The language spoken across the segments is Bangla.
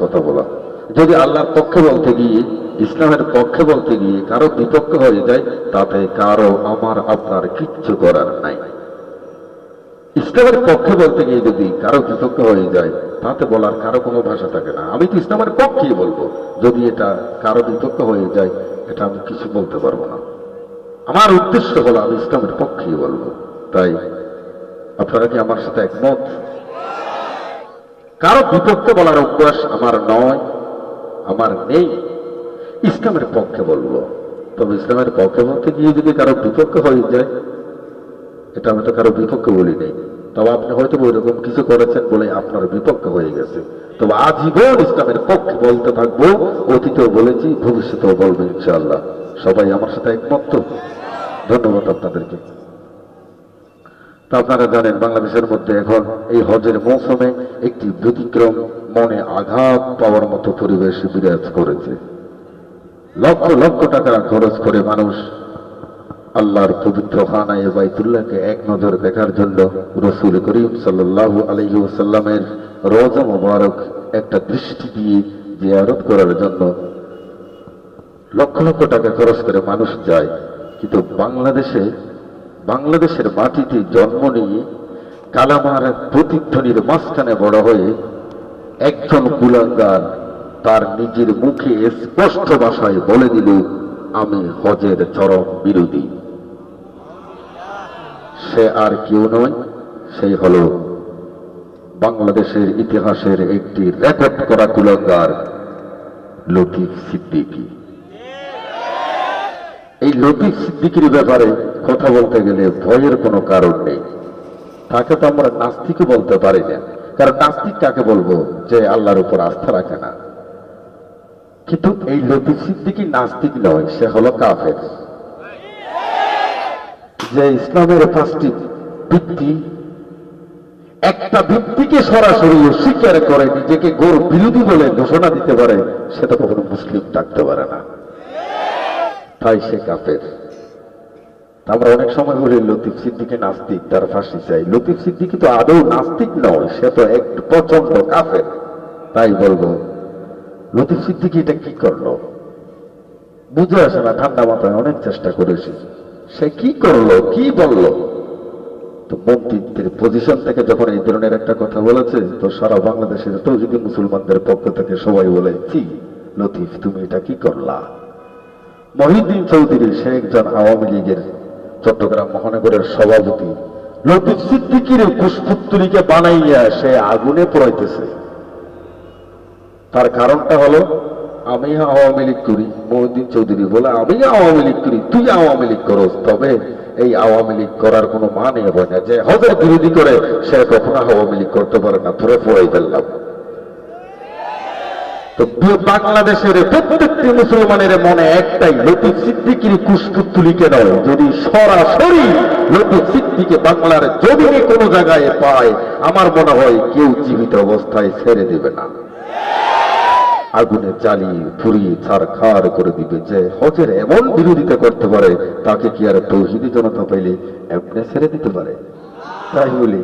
কথা বলা। যদি আল্লাহর পক্ষে বলতে গিয়ে, ইসলামের পক্ষে বলতে গিয়ে কারো বিপক্ষে হয়ে যায়, তাতে কারো আমার আপনার কিচ্ছু করার নাই। ইসলামের পক্ষে বলতে গিয়ে যদি কারো বিপক্ষে হয়ে যায়, তাতে বলার কারো কোনো ভাষা থাকে না। আমি তো ইসলামের পক্ষেই বলবো, যদি এটা কারো বিপক্ষে হয়ে যায়, এটা আমি কিছু বলতে পারবো না। আমার উদ্দেশ্য হলো আমি ইসলামের পক্ষেই বলবো। তাই আপনারা কি আমার সাথে একমত? কারো বিপক্ষে বলার অভ্যাস আমার নয়, আমার নেই। ইসলামের পক্ষে বলবো। তবে ইসলামের পক্ষে বলতে গিয়ে যদি কারো বিপক্ষে হয়ে যায়, এটা আমি তো কারো বিপক্ষে বলি নেই। তবে আপনি হয়তো ওইরকম কিছু করেছেন বলে আপনার বিপক্ষে হয়ে গেছে। তবে আজীবন ইসলামের পক্ষে বলতে থাকবো। অতীতেও বলেছি, ভবিষ্যতেও বলবো ইনশাআল্লাহ। সবাই আমার সাথে একমত তো? ধন্যবাদ আপনাদেরকে। তা আপনারা জানেন, বাংলাদেশের মধ্যে এখন এই হজের মৌসুমে একটি ব্যতিক্রম, মনে আঘাত পাওয়ার মতো পরিবেশ বিরাজ করেছে। লক্ষ লক্ষ টাকা খরচ করে মানুষ আল্লাহর পবিত্র খানায়ে বাইতুল্লাহকে এক নজর দেখার জন্য রাসূল করিম সাল্লাল্লাহু আলাইহি ওয়াসাল্লামের রওজা মুবারক একটা দৃষ্টি দিয়ে জিয়ারত করার জন্য লক্ষ লক্ষ টাকা খরচ করে মানুষ যায়। কিন্তু বাংলাদেশের মাটিতে জন্ম নিয়ে কালামার প্রতিধ্বনির মাঝখানে বড় হয়ে একজন কুলাঙ্গার তার নিজের মুখে স্পষ্ট ভাষায় বলে দিল, আমি হজের চরম বিরোধী। সে আর কেউ নয়, সেই হলো বাংলাদেশের ইতিহাসের একটি রেকর্ড করা কুলাঙ্গার লতিফ সিদ্দিকী। এই লতিফ সিদ্দিকীর ব্যাপারে কথা বলতে গেলে ভয়ের কোনো কারণ নেই। তাকে তো আমরা নাস্তিকও বলতে পারি না, কারণ নাস্তিক কাকে বলবো যে আল্লাহর উপর আস্থা রাখে না। কিন্তু এই লতিফ সিদ্দিকী নাস্তিক নয়, সে হলো কাফের। যে ইসলামের 5টি ভিত্তি, একটা ভিত্তিকে সরাসরি স্বীকার করে নিজেকে গোর বিরোধী বলে ঘোষণা দিতে পারে, সেটা কখনো মুসলিম ডাকতে পারে না, তাই সে কাফের। আমরা অনেক সময় বলি লতিফ সিদ্দিকী নাস্তিক, তার ফাঁসি চাই। লতিফ সিদ্দিকী তো আদৌ নাস্তিক নয়, সে তো এক প্রচন্ড কাফের। তাই বলবো, লতিফ সিদ্দিকী এটা কি করলো বুঝে আসে না। ঠান্ডা মাথায় অনেক চেষ্টা করেছি, সে কি করলো, কি বললো। তো মন্ত্রীদের পজিশন থেকে যখন এই ধরনের একটা কথা বলেছে, তো সারা বাংলাদেশের তৌহিদি মুসলমানদের পক্ষ থেকে সবাই বলে, কি লতিফ তুমি এটা কি করলা। মহিউদ্দিন চৌধুরী, সে একজন আওয়ামী লীগের চট্টগ্রাম মহানগরের সভাপতি, লতিফ সিদ্দিকীর কুশপুত্তলিকে বানাইয়া সে আগুনে পোড়াইতেছে। তার কারণটা হলো, আমি আওয়ামী লীগ করি। মহিউদ্দিন চৌধুরী বলে, আমি আওয়ামী লীগ করি, তুই আওয়ামী লীগ করস, তবে এই আওয়ামী লীগ করার কোনো মানে হয় না। যে হজের বিরোধী করে সে কখনো আওয়ামী লীগ করতে পারে না, ধরে পোড়াই ফেললাম। তো বাংলাদেশের প্রত্যেকটি মুসলমানের মনে একটাই, লতিফ সিদ্দিকীর কুশপুত্তলিকে নয়, যদি সরাসরি লতিফ সিদ্দিকী বাংলার জমিনে কোনো জায়গায় পায়, আমার মনে হয় কেউ জীবিত অবস্থায় ছেড়ে দেবে না, আগুনে জ্বালিয়ে পুড়িয়ে ছারখার করে দিবে। যে হজের এমন বিরোধিতা করতে পারে, তাকে কি আর তৌহিদি জনতা পাইলে এমনি ছেড়ে দিতে পারে? তাই বলি,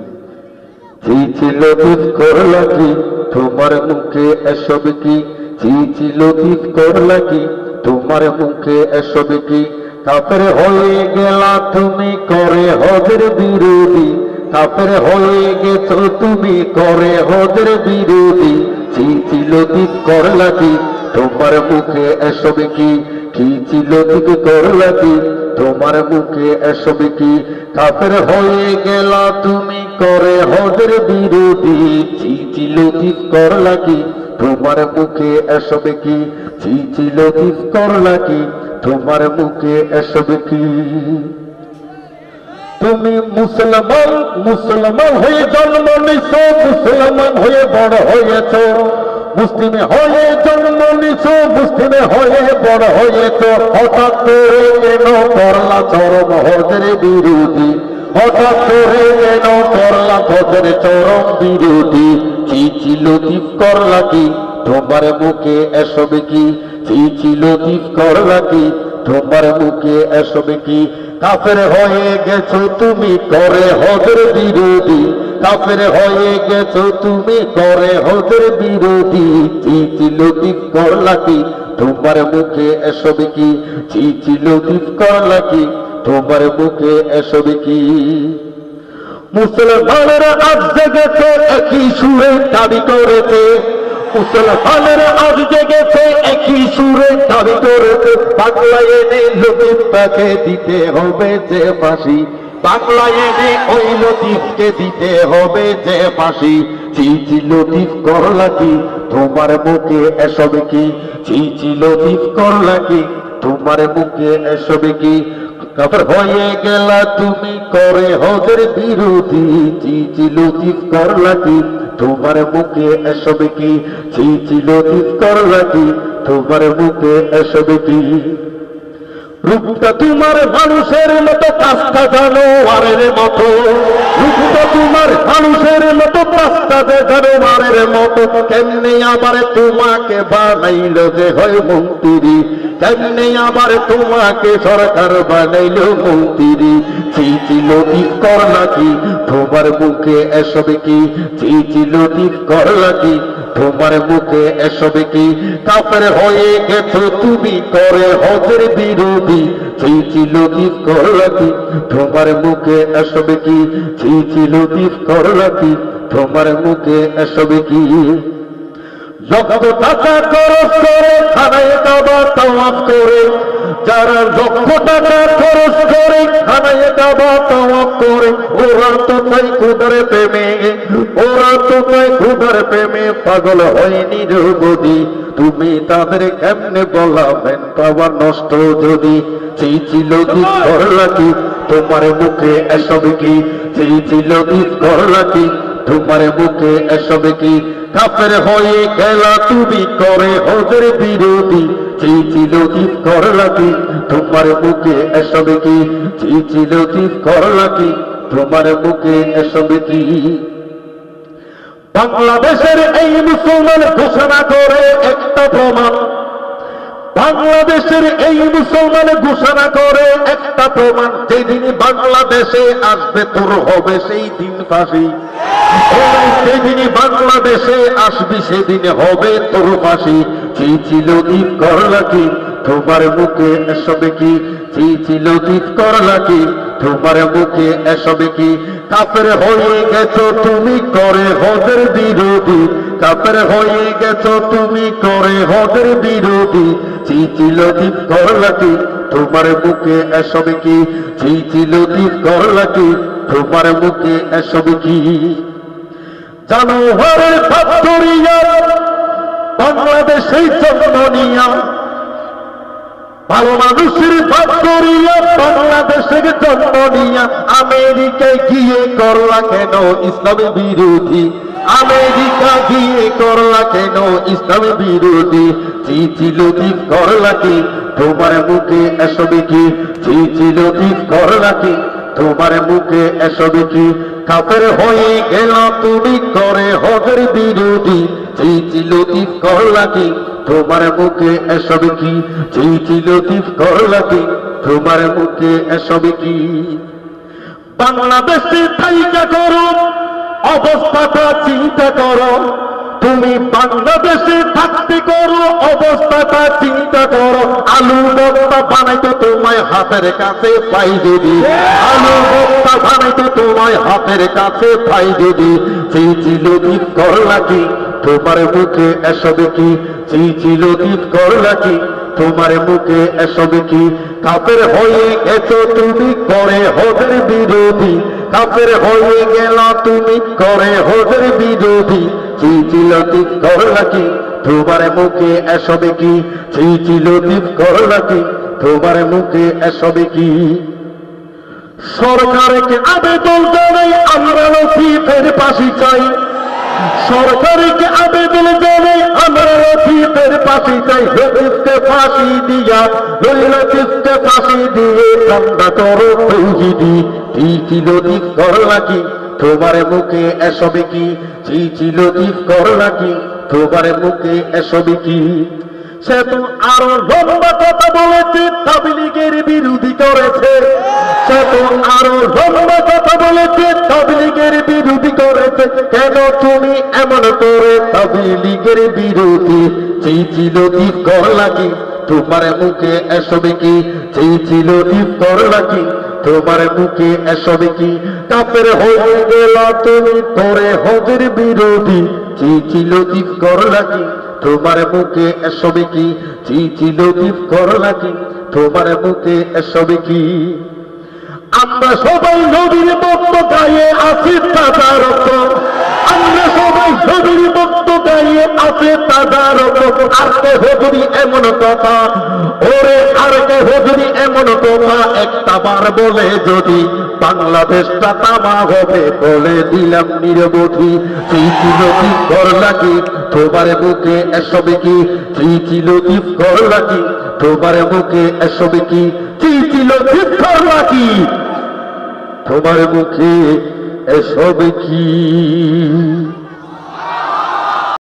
চিচি লতিফ করলা কি তোমার মুখে এসব কি, চিচি লতিফ করলা কি তোমার মুখে এসব কি, কাফের হয়ে গেলা তুমি করে হজের বিরোধী, কাফের হয়ে গেছো তুমি করে হজের বিরোধী, চিচি লতিফ করলা কি তোমার মুখে এসব কি, চিচি লতিফ করলা কি তোমার মুখে এসব কি, কাফের হয়ে গেলা তুমি করে হজের বিরোধী, চিচি লতিফ করলা কি তোমার মুখে এসব কি, চিচি লতিফ করলা কি তোমার মুখে এসব কি। তুমি মুসলমান হয়ে জন্ম নিছ, মুসলমান হয়ে বড় হয়েছ, মুসলিমে হয়ে জন্ম নিছ, মুসলিমে হয়ে বড় হয়েছ, হঠাৎ করে কেন করলা চরম হজের বিরোধী, হঠাৎ করে কেন করলা হজের চরম বিরোধী, চিচি লতিফ করলা কি তোমার মুখে এসব কি, চিচি লতিফ করলা কি তোমার মুখে এসব কি, কাফের হয়ে গেছো তুমি করে হজের বিরোধী, কাফের হয়ে গেছো তুমি করে হজের বিরোধী চিচি লতিফ করলা কি তোমার মুখে এসব কি চিচি লতিফ করলা কি তোমার মুখে এসব কি মুসলমানেরা আজ জেগেছে একই সুরে দাবি করেছে মুসলমানেরা আজ জেগেছে একই সুরে দাবি করেছে বাংলায় এনে লতিফকে দিতে হবে যে ফাঁসি বাংলায় এনে ওই লতিফকে দিতে হবে যে ফাঁসি চিচি লতিফ করলা কি তোমার মুখে এসব কি চিচি লতিফ করলা কি তোমার মুখে এসব কি কাফের হয়ে গেলা তুমি করে হজের বিরোধী চিচি লতিফ করলা কি তোমার মুখে এসব কি চিচি লতিফ করলা কি তোমার মুখে এসব কি রূপটা তোমার মানুষের মতো কাজটা জানোয়ারের মতো রূপটা তোমার মানুষের মতো কাজটা জানোয়ারের মতো কেমনে আবার তোমাকে বানাইল যে হয় মন্ত্রী কেমনে আবার তোমাকে সরকার বানাইল মন্ত্রী চিচি লতিফ করলা কি তোমার মুখে এসব কি চিচি লতিফ করলা কি তোমার মুখে এসব কি কাফের হয়ে গেছো তুমি করে হজের বিরোধী চিচি লতিফ করলা কি তোমার মুখে এসব কি চিচি লতিফ করলা কি তোমার মুখে এসব কি লক্ষ টাকা খরচ করে খানায় কাবা তাওয়াফ করে যারা লক্ষ টাকা খরচ করে খানায় কাবা তাওয়াফ করে ওরা তো তাই খুদার প্রেমে ওরা তো তাই খুদার প্রেমে পাগল হয়নি রোগী তুমি তাদের কেমনে বলাবেন পাওয়া নষ্ট যদি চিচি লতিফ করলা কি তোমার মুখে এসব কি চিচি লতিফ করলা কি তোমার মুখে এসব কি কাফের হয়ে গেলা তুমি করে হজের বিরোধী চিচি লতিফ করলা কি তোমার মুখে এসব কি চিচি লতিফ করলা কি তোমার মুখে এসব কি বাংলাদেশের এই মুসলমান ঘোষণা করে একটা প্রমাণ বাংলাদেশের এই মুসলমান ঘোষণা করে একটা প্রমাণ যেদিন বাংলাদেশে আসবে তোর হবে সেই দিন ফাঁসি যেদিন বাংলাদেশে আসবি সেদিন হবে তোর ফাঁসি চিচি লতিফ করলা কি তোমার মুখে এসব কি চিচি লতিফ করলা কি তোমার মুখে এসব কি কাফের হয়ে গেছো তুমি করে হজের বিরোধী কাফের হয়ে গেছো তুমি করে হজের বিরোধী চিচি লতিফ করলা কি তোমার মুখে এসব কি চিচি লতিফ করলা কি তোমার মুখে এসব কি জানোয়ারের ভাবতরিয়া বাংলাদেশেই জন্ম নিয়া ভালো মানুষের ভাবতরিয়া বাংলাদেশের জন্ম নিয়া আমেরিকায় গিয়ে করলা কেন ইসলামী বিরোধী আমেরিকা গিয়ে করলা কেন ইসলামী বিরোধী চিচি লতিফ করলা কি তোমার মুখে এসব কি চিচি লতিফ করলা কি তোমার মুখে এসব কি কাফের হয়ে গেল তুমি করে হজের বিরোধী চিচি লতিফ করলা কি তোমার মুখে এসব কি চিচি লতিফ করলা কি তোমার মুখে এসব কি বাংলাদেশে থাইকা করো অবস্থাটা চিন্তা করো তুমি বাংলাদেশে থাকতে করো অবস্থাটা চিন্তা করো আলু বস্তা বানাইতে তোমায় হাতের কাছে পাই যদি আলু বস্তা বানাইতে তোমায় হাতের কাছে পাই যদি চিচি লতিফ করলা কি তোমার মুখে এসব কি চিচি লতিফ করলা কি তোমার মুখে এসব কি কাফের হয়ে গেছো তুমি করে হজের বিরোধী কাফের হয়ে গেল তুমি করে হজের বিরোধী চিচি লতিফ করলা কি তোমার মুখে এসব কি চিচি লতিফ করলা কি তোমার মুখে এসব কি সরকারকে আবেদন জানাই আমরা লতিফের ফাঁসি চাই সরকারকে আবেদন জানাই আমরা লতিফের ফাঁসি চাই লতিফকে ফাঁসি দিয়া লতিফকে ফাঁসি দিয়ে ঠান্ডা করো তৌহিদি চিচি লতিফ করলা কি তোমার মুখে এসব কি চিচি লতিফ করলা কি তোমার মুখে এসব কি সে তো আরো লম্বা কথা বলেছে, তাবলীগের বিরোধী করেছে। সে তো আরো লম্বা কথা বলেছে, তাবলীগের বিরোধী করেছে। কেন তুমি এমন করে তাবলীগের বিরোধী? চেয়েছিল তীর করলা কি তোমার মুখে এসবে কি? চেয়েছিল তীর করলা কি তোমার মুখে এসবে কি? কাফের হয়ে গেল তুমি করে হজের বিরোধী। চেয়েছিল তীর করলা কি তোমার মুখে এসবে কি? চেয়েছিল তীর করলা কি তোমার মুখে এসবে কি? আমরা সবাই নবীর ভক্ত, গায়ে আছে তাজা রক্ত। আমরা সবাই নবীর ভক্ত, গায়ে আছে তাজা রক্ত। আর কেহ যদি এমন কথা, ওরে আর কেহ যদি এমন কথা একটা বার বলে, যদি বাংলাদেশটা তামা হবে, বলে দিলাম নিরবধি। চেয়েছিল তীর করলা কি তোমার মুখে এসবে কি? চেয়েছিল তীর করলা কি তোমার মুখে এসবে কি? চেয়েছিল তীর করলা কি তোমার মুখে এসবে কি?